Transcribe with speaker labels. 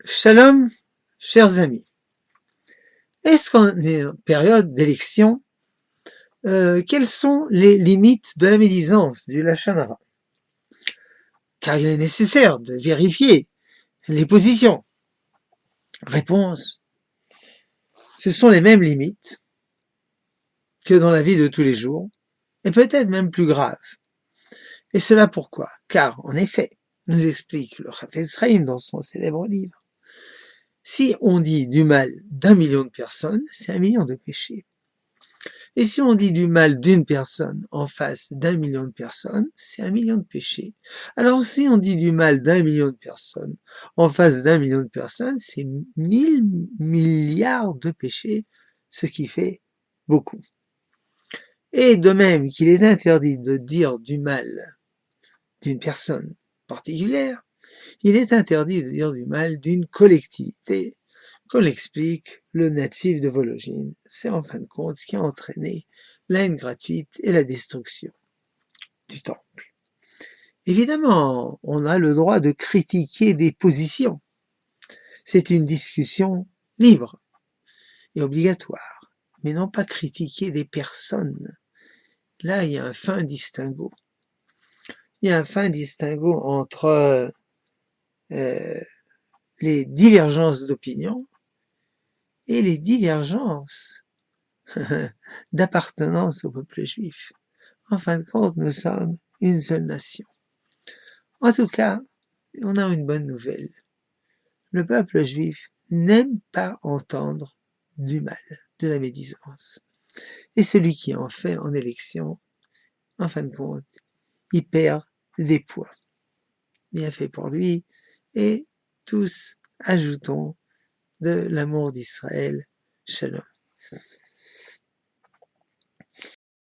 Speaker 1: Shalom, chers amis. Est-ce qu'on est en période d'élection? Quelles sont les limites de la médisance du Lachon Hara? Car il est nécessaire de vérifier les positions. Réponse: ce sont les mêmes limites que dans la vie de tous les jours, et peut-être même plus graves. Et cela pourquoi? Car, en effet, nous explique le Chafetz Chaim dans son célèbre livre, si on dit du mal d'1 million de personnes, c'est 1 million de péchés. Et si on dit du mal d'une personne en face d'1 million de personnes, c'est 1 million de péchés. Alors si on dit du mal d'1 million de personnes en face d'1 million de personnes, c'est 1000 milliards de péchés, ce qui fait beaucoup. Et de même qu'il est interdit de dire du mal d'une personne particulière, il est interdit de dire du mal d'une collectivité, qu'on l'explique, le natif de Vologine. C'est en fin de compte ce qui a entraîné la haine gratuite et la destruction du temple. Évidemment, on a le droit de critiquer des positions. C'est une discussion libre et obligatoire, mais non pas critiquer des personnes. Là, il y a un fin distinguo. Il y a un fin distinguo entre les divergences d'opinion et les divergences d'appartenance au peuple juif. En fin de compte, nous sommes une seule nation. En tout cas, on a une bonne nouvelle. Le peuple juif n'aime pas entendre du mal, de la médisance. Et celui qui en fait en élection, en fin de compte, il perd des points. Bien fait pour lui. Et tous ajoutons de l'amour d'Israël. Shalom.